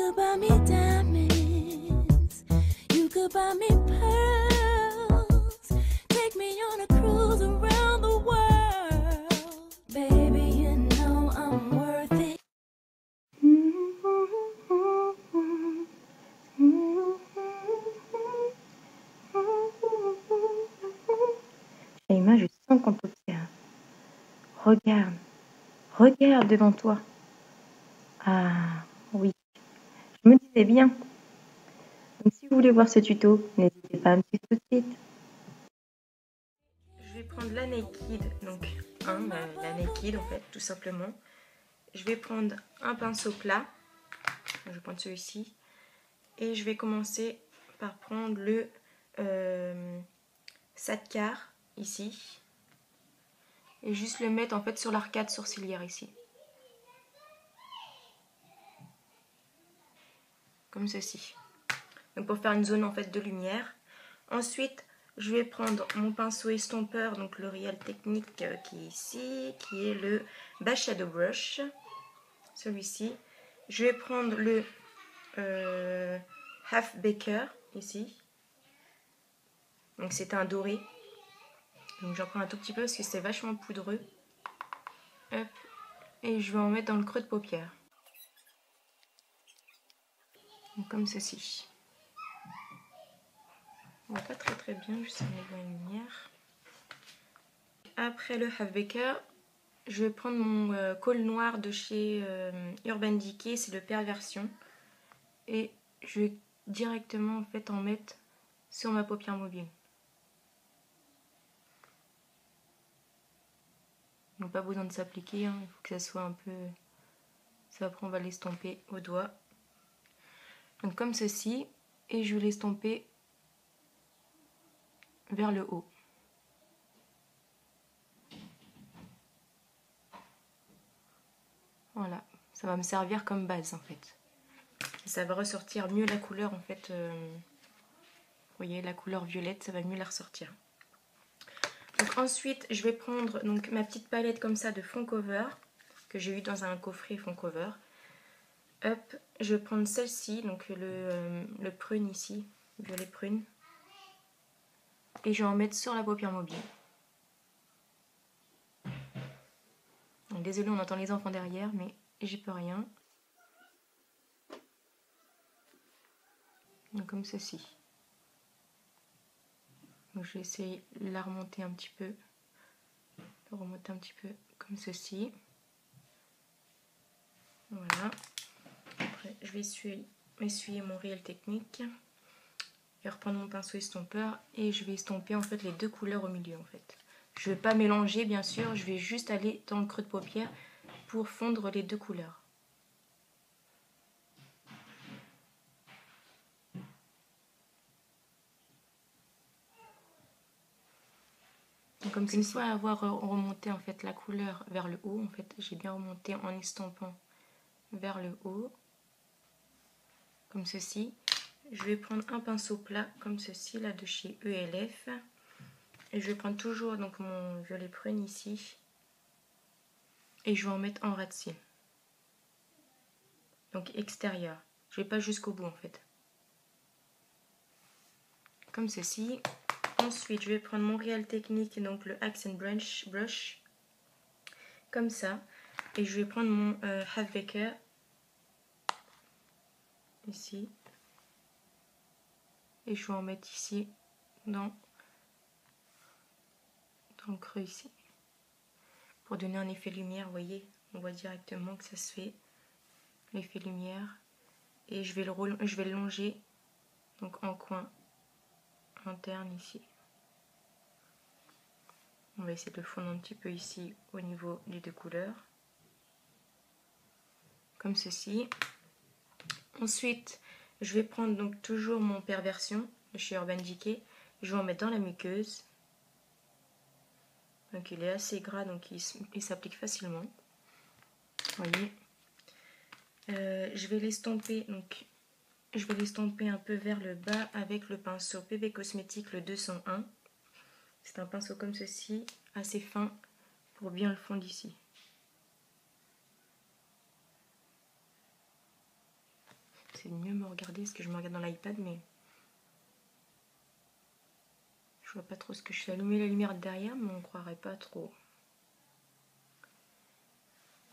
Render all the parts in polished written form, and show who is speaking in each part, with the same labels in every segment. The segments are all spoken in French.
Speaker 1: could buy me diamonds, you could buy me pearls, take me on a cruise around the world. Baby, you know I'm worth it.
Speaker 2: Shaima, je sens qu'on t'observe. Regarde, regarde devant toi. Ah, oui, je me disais bien. Donc, si vous voulez voir ce tuto, n'hésitez pas à me suivre tout de suite. Je vais prendre la Naked, donc la Naked en fait, tout simplement. Je vais prendre un pinceau plat, je vais prendre celui-ci, et je vais commencer par prendre le Satcar ici, et juste le mettre en fait sur l'arcade sourcilière ici. Comme ceci. Donc pour faire une zone en fait de lumière. Ensuite, je vais prendre mon pinceau estompeur, donc le Real Technique qui est ici, qui est le Base Shadow Brush. Celui-ci. Je vais prendre le Half Baker ici. Donc c'est un doré. Donc j'en prends un tout petit peu parce que c'est vachement poudreux. Hop. Et je vais en mettre dans le creux de paupière. Donc comme ceci. On voit pas très bien, juste au niveau de la lumière. Après le Half Baker, je vais prendre mon col noir de chez Urban Decay, c'est le Perversion. Et je vais directement en fait en mettre sur ma paupière mobile. Donc pas besoin de s'appliquer, hein. Il faut que ça soit un peu... Ça après on va l'estomper au doigt. Donc comme ceci, et je vais l'estomper vers le haut. Voilà, ça va me servir comme base en fait. Et ça va ressortir mieux la couleur en fait. Vous voyez la couleur violette, ça va mieux la ressortir. Donc ensuite, je vais prendre donc ma petite palette comme ça de fond cover que j'ai eu dans un coffret fond cover. Hop, je vais prendre celle-ci, donc le prune ici, violet prune. Et je vais en mettre sur la paupière mobile. Donc, désolée, on entend les enfants derrière, mais j'y peux rien. Donc comme ceci. Donc, je vais essayer de la remonter un petit peu. De remonter un petit peu comme ceci. Voilà. Après, je vais essuyer mon Real Technique. Je vais reprendre mon pinceau estompeur et je vais estomper en fait les deux couleurs au milieu en fait. Je ne vais pas mélanger bien sûr, je vais juste aller dans le creux de paupière pour fondre les deux couleurs. Donc, comme une fois avoir remonté en fait la couleur vers le haut, en fait j'ai bien remonté en estampant vers le haut, comme ceci. Je vais prendre un pinceau plat comme ceci là de chez ELF et je vais prendre toujours donc mon violet prune ici et je vais en mettre en ras de cils. Donc extérieur. Je vais pas jusqu'au bout en fait. Comme ceci. Ensuite, je vais prendre mon Real Technique, donc le Accent Brush, comme ça. Et je vais prendre mon Half Baker, ici. Et je vais en mettre ici, dans le creux ici. Pour donner un effet lumière, vous voyez, on voit directement que ça se fait, l'effet lumière. Et je vais le longer, donc en coin interne ici. On va essayer de le fondre un petit peu ici au niveau des deux couleurs. Comme ceci. Ensuite, je vais prendre donc toujours mon Perversion de chez Urban Decay. Je vais en mettre dans la muqueuse. Donc il est assez gras, donc il s'applique facilement. Vous voyez. Je vais l'estomper, donc je vais l'estomper un peu vers le bas avec le pinceau PB Cosmétique le 201. C'est un pinceau comme ceci, assez fin, pour bien le fondre ici. essayer de mieux me regarder parce que je me regarde dans l'iPad, mais je vois pas trop ce que je fais. Allumer la lumière derrière, mais on croirait pas trop.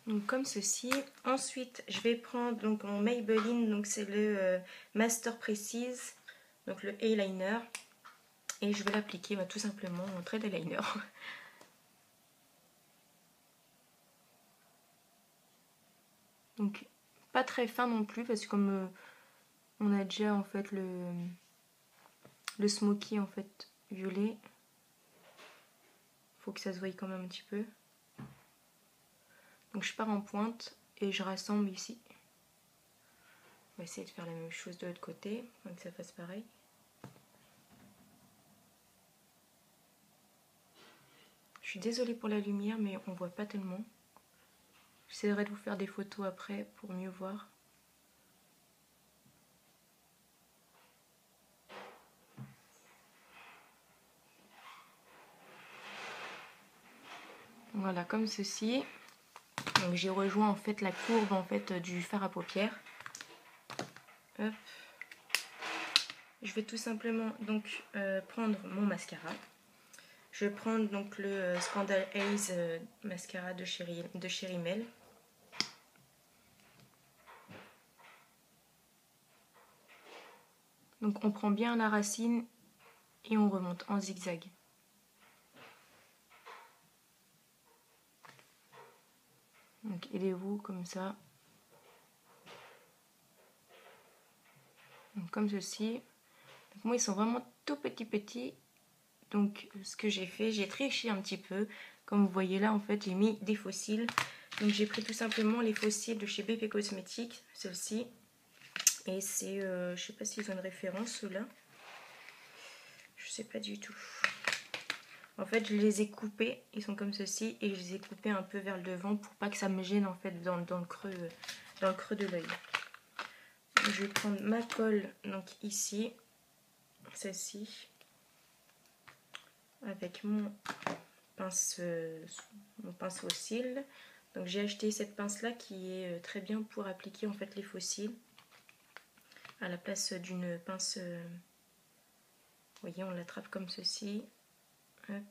Speaker 2: Donc comme ceci. Ensuite, je vais prendre donc mon Maybelline, donc c'est le Master Precise, donc le eyeliner, et je vais l'appliquer tout simplement en trait d'eyeliner. Donc pas très fin non plus parce que comme on a déjà en fait le smoky en fait violet, faut que ça se voie quand même un petit peu. Donc je pars en pointe et je rassemble ici. On va essayer de faire la même chose de l'autre côté, pour que ça fasse pareil. Je suis désolée pour la lumière, mais on voit pas tellement. J'essaierai de vous faire des photos après pour mieux voir. Voilà, comme ceci. Donc j'ai rejoint en fait la courbe en fait du fard à paupières. Hop. Je vais tout simplement donc prendre mon mascara. Je vais prendre donc le Scandal Haze mascara de Chery Mel. Donc on prend bien la racine et on remonte en zigzag. Donc aidez-vous comme ça. Donc, comme ceci. Donc, moi ils sont vraiment tout petits. Donc ce que j'ai fait, j'ai triché un petit peu. Comme vous voyez là en fait j'ai mis des fossiles. Donc j'ai pris tout simplement les fossiles de chez BP Cosmetics, celle-ci. Et c'est, je sais pas s'ils ont une référence ceux-là. Je sais pas du tout. En fait je les ai coupés, ils sont comme ceci. Et je les ai coupés un peu vers le devant pour pas que ça me gêne en fait dans le creux de l'œil. Je vais prendre ma colle donc ici, celle-ci, avec mon pinceau cils. Donc j'ai acheté cette pince là qui est très bien pour appliquer en fait les faux cils à la place d'une pince. Vous voyez, on l'attrape comme ceci. Hop.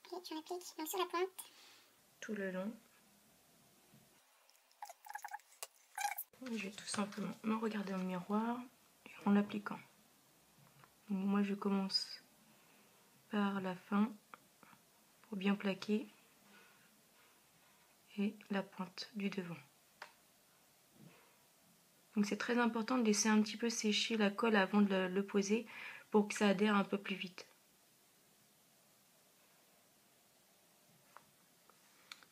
Speaker 3: Et tu appliques donc sur la pointe.
Speaker 2: Tout le long. Je vais tout simplement me regarder dans le miroir en l'appliquant. Moi je commence par la fin pour bien plaquer et la pointe du devant. Donc c'est très important de laisser un petit peu sécher la colle avant de le poser pour que ça adhère un peu plus vite.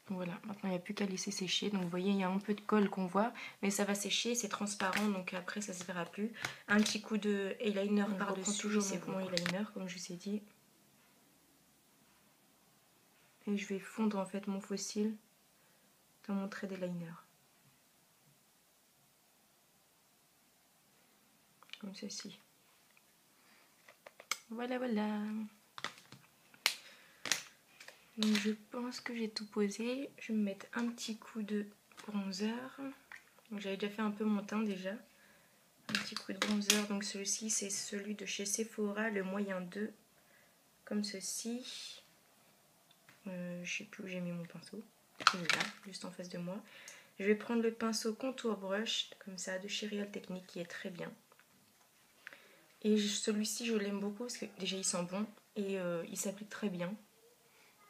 Speaker 2: Voilà, maintenant il n'y a plus qu'à laisser sécher. Donc vous voyez, il y a un peu de colle qu'on voit, mais ça va sécher, c'est transparent, donc après ça se verra plus. Un petit coup de eyeliner par-dessus, c'est mon eyeliner, comme je vous ai dit. Et je vais fondre en fait mon faux cil dans mon trait d'eyeliner. Comme ceci. Voilà. Donc je pense que j'ai tout posé. Je vais me mettre un petit coup de bronzer. J'avais déjà fait un peu mon teint déjà. Un petit coup de bronzer. Donc celui-ci c'est celui de chez Sephora, le moyen 2. Comme ceci. Je sais plus où j'ai mis mon pinceau. Il est là, juste en face de moi. Je vais prendre le pinceau Contour Brush, comme ça, de chez Real Technique, qui est très bien. Et celui-ci, je l'aime beaucoup parce que déjà il sent bon et il s'applique très bien.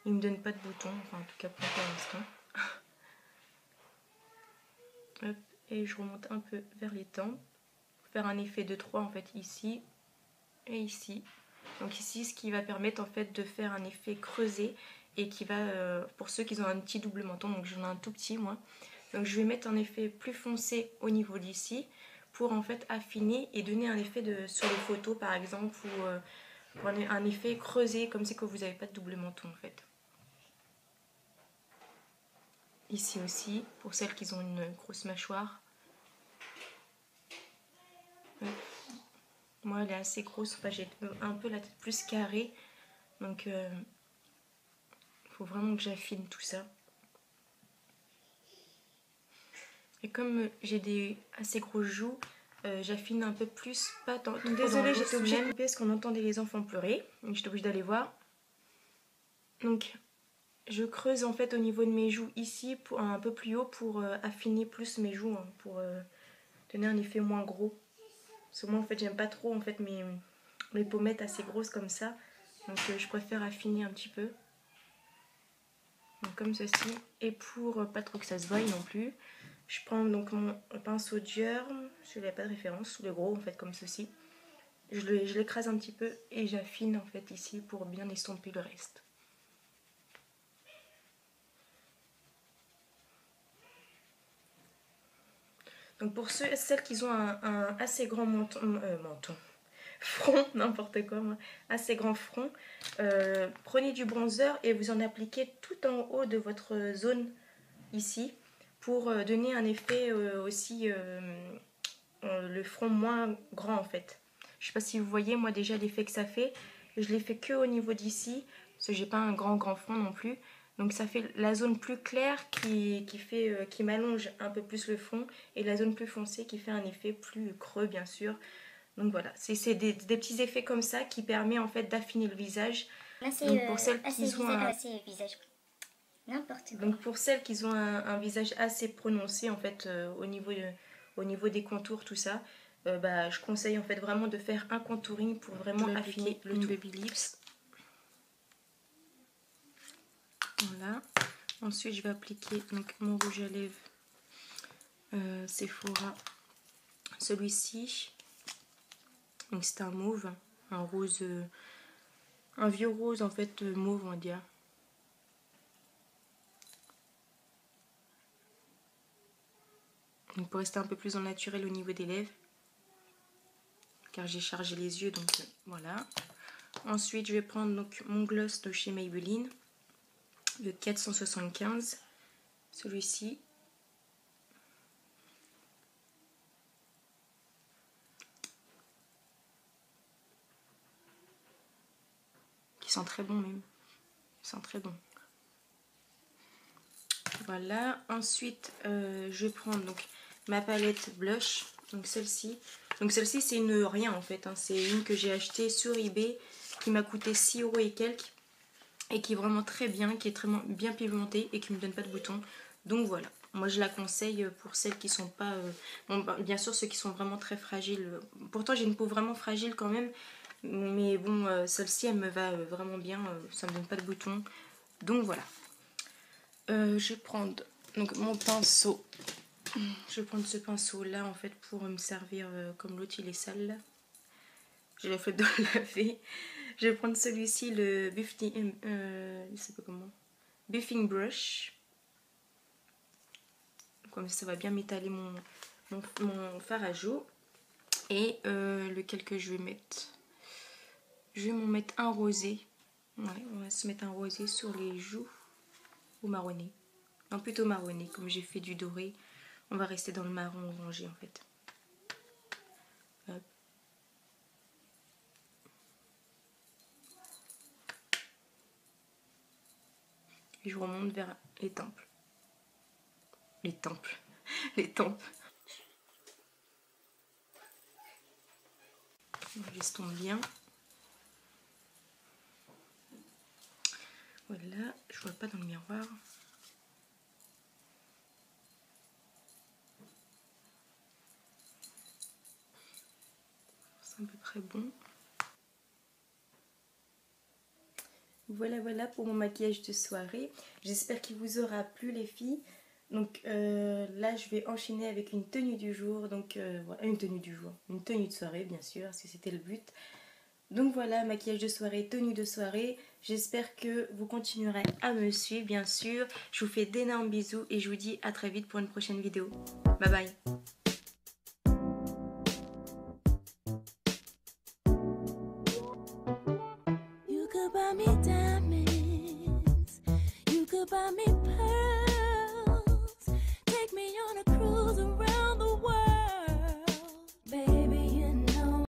Speaker 2: Il ne me donne pas de boutons, enfin en tout cas pas pour l'instant. Hop, et je remonte un peu vers les tempes pour faire un effet de 3 en fait ici et ici. Donc ici, ce qui va permettre en fait de faire un effet creusé et qui va, pour ceux qui ont un petit double menton, donc j'en ai un tout petit moi. Donc je vais mettre un effet plus foncé au niveau d'ici pour en fait affiner et donner un effet sur les photos par exemple ou pour un effet creusé comme c'est que vous n'avez pas de double menton en fait. Ici aussi, pour celles qui ont une grosse mâchoire. Moi elle est assez grosse, enfin j'ai un peu la tête plus carrée. Donc il faut vraiment que j'affine tout ça. Et comme j'ai des assez grosses joues, j'affine un peu plus, pas tant. Désolée, j'étais obligée de couper parce qu'on entendait les enfants pleurer. J'étais obligée d'aller voir. Donc je creuse en fait au niveau de mes joues ici, pour, un peu plus haut, pour affiner plus mes joues, hein, pour donner un effet moins gros. Parce que moi en fait j'aime pas trop en fait mes pommettes assez grosses comme ça. Donc je préfère affiner un petit peu. Donc, comme ceci. Et pour pas trop que ça se voie non plus, je prends donc mon pinceau Dior, celui-là pas de référence, le gros en fait comme ceci. Je l'écrase un petit peu et j'affine en fait ici pour bien estomper le reste. Donc pour celles qui ont un assez grand menton, front, n'importe quoi, moi, assez grand front, prenez du bronzer et vous en appliquez tout en haut de votre zone ici pour donner un effet aussi, le front moins grand en fait. Je sais pas si vous voyez moi déjà l'effet que ça fait. Je l'ai fait que au niveau d'ici parce que j'ai pas un grand front non plus. Donc ça fait la zone plus claire qui m'allonge un peu plus le front et la zone plus foncée qui fait un effet plus creux bien sûr. Donc voilà, c'est des petits effets comme ça qui permet en fait d'affiner le visage.
Speaker 3: Là,
Speaker 2: donc pour celles qui ont
Speaker 3: Donc
Speaker 2: pour celles qui ont un visage assez prononcé en fait au niveau des contours tout ça, je conseille en fait vraiment de faire un contouring pour vraiment affiner le tout. Baby lips. Voilà. Ensuite je vais appliquer donc mon rouge à lèvres Sephora, celui-ci. Donc c'est un mauve, un rose, un vieux rose en fait mauve on va dire. Donc pour rester un peu plus en naturel au niveau des lèvres, car j'ai chargé les yeux donc voilà. Ensuite je vais prendre donc mon gloss de chez Maybelline, le 475, celui-ci. Qui sent très bon même, il sent très bon. Voilà, ensuite je vais prendre donc ma palette blush, donc celle-ci. Donc celle-ci c'est une rien en fait, hein. C'est une que j'ai achetée sur eBay qui m'a coûté 6 € et quelques et qui est vraiment très bien, qui est très bien pigmentée et qui ne me donne pas de boutons. Donc voilà, moi je la conseille pour celles qui sont pas... bien sûr ceux qui sont vraiment très fragiles. Pourtant j'ai une peau vraiment fragile quand même, mais bon celle-ci elle me va vraiment bien, ça me donne pas de boutons. Donc voilà. Je vais prendre donc mon pinceau. Je vais prendre ce pinceau là en fait pour me servir comme l'autre il est sale là. J'ai la flotte de le laver. Je vais prendre celui-ci, le buffing, je sais pas comment, buffing brush. Comme ça va bien m'étaler mon fard à joues. Et lequel que je vais mettre. Je vais m'en mettre un rosé. Ouais, on va se mettre un rosé sur les joues. Ou marronné. Non, plutôt marronné. Comme j'ai fait du doré, on va rester dans le marron orangé en fait. Hop. Et je remonte vers les tempes. Les tempes. Les tempes. J'estompe bien. Voilà, je vois pas dans le miroir. C'est à peu près bon. Voilà pour mon maquillage de soirée. J'espère qu'il vous aura plu les filles. Donc là je vais enchaîner avec une tenue du jour. Donc voilà, une tenue du jour. Une tenue de soirée bien sûr, parce que c'était le but. Donc voilà, maquillage de soirée, tenue de soirée. J'espère que vous continuerez à me suivre bien sûr. Je vous fais d'énormes bisous et je vous dis à très vite pour une prochaine vidéo. Bye bye.
Speaker 1: You could buy me diamonds, you could buy me